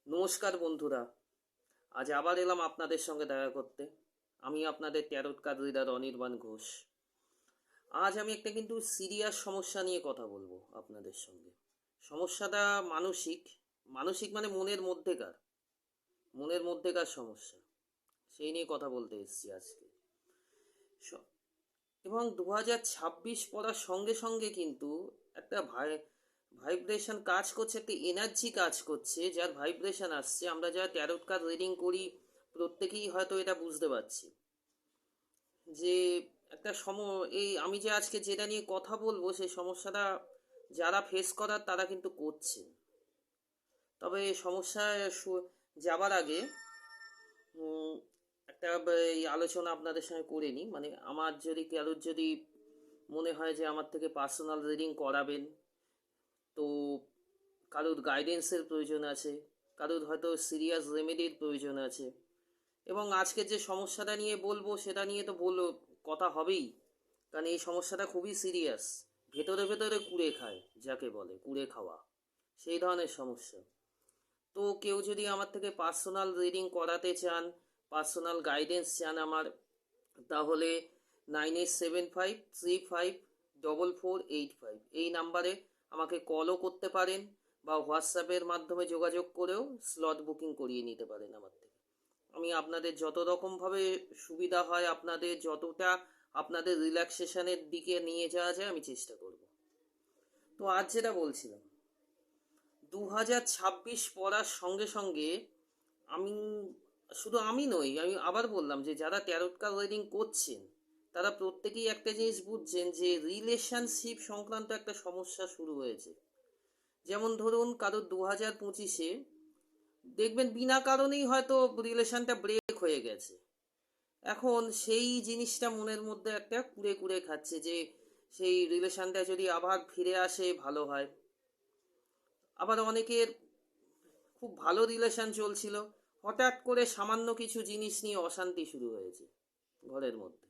নমস্কার বন্ধুরা, আজ আবার এলাম আপনাদের সঙ্গে দেখা করতে। আমি আপনাদের tarot card reader Anirban Ghosh. আজ আমি একটা কিন্তু সিরিয়াস সমস্যা নিয়ে কথা বলবো আপনাদের সঙ্গে। সমস্যাটা মানসিক। মানসিক মানে মনের মধ্যেকার সমস্যা। সেই নিয়ে কথা বলতে এসেছি আজকে। স- এবং 2026 পড়ার সঙ্গে সঙ্গে কিন্তু একটা ভাইব্রেশন কাজ করছে, একটা এনার্জি কাজ করছে, যার ভাইব্রেশন আসছে। আমরা যারা ট্যারোট কার্ড রিডিং করি প্রত্যেকেই হয়তো এটা বুঝতে পারছি যে একটা এই আমি যে আজকে যেটা নিয়ে কথা বলবো সেই সমস্যাটা যারা ফেস করার তারা কিন্তু করছে। তবে সমস্যায় যাবার আগে উম, একটা এই আলোচনা আপনাদের সঙ্গে করে নিই। মানে আমার যদি কারোর যদি মনে হয় যে আমার থেকে পার্সোনাল রিডিং করাবেন, তো কারোর গাইডেন্সের প্রয়োজন আছে, কারোর হয়তো সিরিয়াস রেমেডির প্রয়োজন আছে, এবং আজকে যে সমস্যাটা নিয়ে বলবো সেটা নিয়ে তো কথা হবেই। কারণ এই সমস্যাটা খুবই সিরিয়াস, ভেতরে ভেতরে কুড়ে খায়, যাকে বলে কুড়ে খাওয়া, সেই ধরনের সমস্যা। তো কেউ যদি আমার থেকে পার্সোনাল রিডিং করাতে চান, পার্সোনাল গাইডেন্স চান আমার, তাহলে 9875354485 এই নাম্বারে আমাকে কলও করতে পারেন, বা হোয়াটসঅ্যাপের মাধ্যমে যোগাযোগ করেও স্লট বুকিং করিয়ে নিতে পারেন আমার থেকে। আমি আপনাদের যত রকমভাবে সুবিধা হয়, আপনাদের যতটা আপনাদের রিল্যাক্সেশনের দিকে নিয়ে যাওয়া যায় আমি চেষ্টা করব। তো আজ যেটা বলছিলাম, 2026 পড়ার সঙ্গে সঙ্গে আমি শুধু আমি নই, আমি আবার বললাম যে যারা ট্যারোট কার্ড রিডিং করছেন তারা প্রত্যেকেই একটা জিনিস বুঝছেন যে রিলেশনশিপ সংক্রান্ত একটা সমস্যা শুরু হয়েছে। যেমন ধরুন কারোর 2025-এ দেখবেন বিনা কারণেই হয়তো রিলেশনটা ব্রেক হয়ে গেছে। এখন সেই জিনিসটা মনের মধ্যে একটা কুড়ে কুড়ে খাচ্ছে যে সেই রিলেশনটা যদি আবার ফিরে আসে ভালো হয়। আবার অনেকের খুব ভালো রিলেশন চলছিল, হঠাৎ করে সামান্য কিছু জিনিস নিয়ে অশান্তি শুরু হয়েছে ঘরের মধ্যে।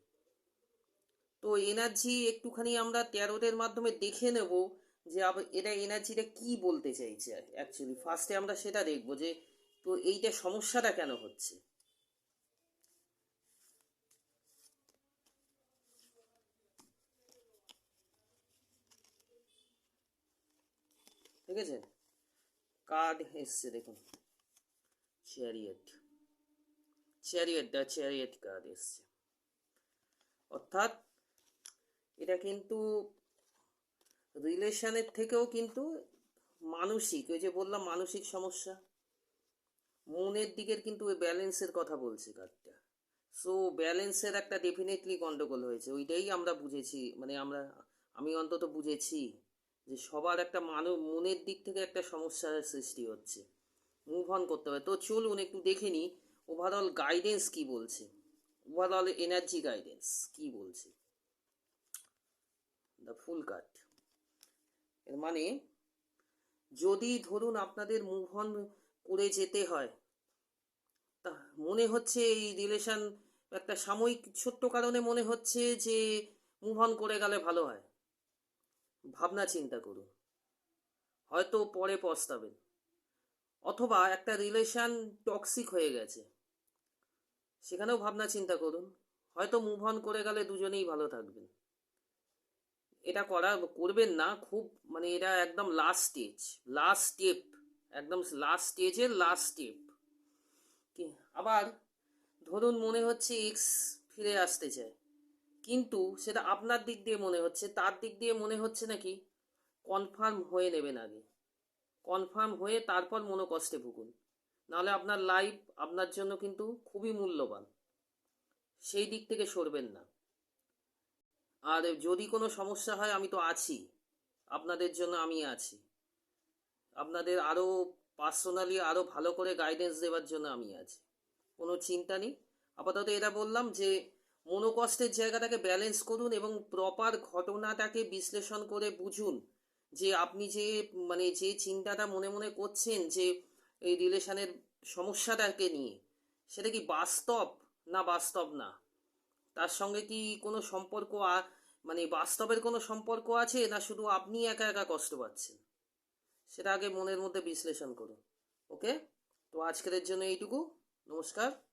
তো এনার্জি একটুখানি আমরা ট্যারোটের মাধ্যমে দেখে নেব যে এটা এনার্জিটা কি বলতে চাইছে। অ্যাকচুয়ালি ফার্স্টে আমরা সেটা দেখব যে তো এইটা সমস্যাটা কেন হচ্ছে। ঠিক আছে, কার্ড এসছে দেখুন, চ্যারিয়েট। চ্যারিয়েট কার্ড এসছে। অর্থাৎ এটা কিন্তু রিলেশনের থেকেও কিন্তু মানসিক, ওই যে বললাম মানসিক সমস্যা, মনের দিকের কিন্তু ওই ব্যালেন্সের কথা বলছে কার্ডটা। সো ব্যালেন্সের একটা ডেফিনেটলি গন্ডগোল হয়েছে, ওইটাই আমরা বুঝেছি। মানে আমি অন্তত বুঝেছি যে সবার একটা মনের দিক থেকে একটা সমস্যার সৃষ্টি হচ্ছে, মুভ অন করতে হবে। তো চলুন একটু দেখে নিই ওভারঅল গাইডেন্স কি বলছে, ওভারঅল এনার্জি গাইডেন্স কি বলছে। দ্য ফুল কার্ড এর মানে, যদি ধরুন আপনাদের মুভ অন করে যেতে হয়, তা মনে হচ্ছে এই রিলেশন একটা সাময়িক ছোট্ট কারণে মনে হচ্ছে যে মুভ অন করে গেলে ভালো হয়, ভাবনা চিন্তা করুন, হয়তো পরে পস্তাবেন। অথবা একটা রিলেশন টক্সিক হয়ে গেছে, সেখানেও ভাবনা চিন্তা করুন, হয়তো মুভ অন করে গেলে দুজনেই ভালো থাকবেন। এটা করবেন না খুব, মানে এটা একদম লাস্ট স্টেজ, লাস্ট স্টেপ, একদম লাস্ট স্টেজের লাস্ট স্টেপ। আবার ধরুন মনে হচ্ছে এক্স ফিরে আসতে চায়, কিন্তু সেটা আপনার দিক দিয়ে মনে হচ্ছে, তার দিক দিয়ে মনে হচ্ছে নাকি কনফার্ম হয়ে নেবেন আগে, কনফার্ম হয়ে তারপর মনোকষ্টে ভুগুন, নাহলে আপনার লাইফ আপনার জন্য কিন্তু খুবই মূল্যবান। সেই দিক থেকে সরবেন না। আর যদি কোনো সমস্যা হয় আমি তো আছি, আপনাদের জন্য আমি আছি, আপনাদের আরও পার্সোনালি আরও ভালো করে গাইডেন্স দেওয়ার জন্য আমি আছি, কোনো চিন্তা নেই। আপাতত এটা বললাম যে মনোকষ্টের জায়গাটাকে ব্যালেন্স করুন এবং প্রপার ঘটনাটাকে বিশ্লেষণ করে বুঝুন যে আপনি যে মানে যে চিন্তাটা মনে মনে করছেন যে এই রিলেশনের সমস্যাটাকে নিয়ে, সেটা কি বাস্তব না বাস্তব না, তার সঙ্গে কি কোনো সম্পর্ক মানে বাস্তবের কোনো সম্পর্ক আছে, না শুধু আপনি একা একা কষ্ট পাচ্ছেন, সেটা আগে মনের মধ্যে বিশ্লেষণ করুন। ওকে, তো তো আজকের জন্য এইটুকু। নমস্কার।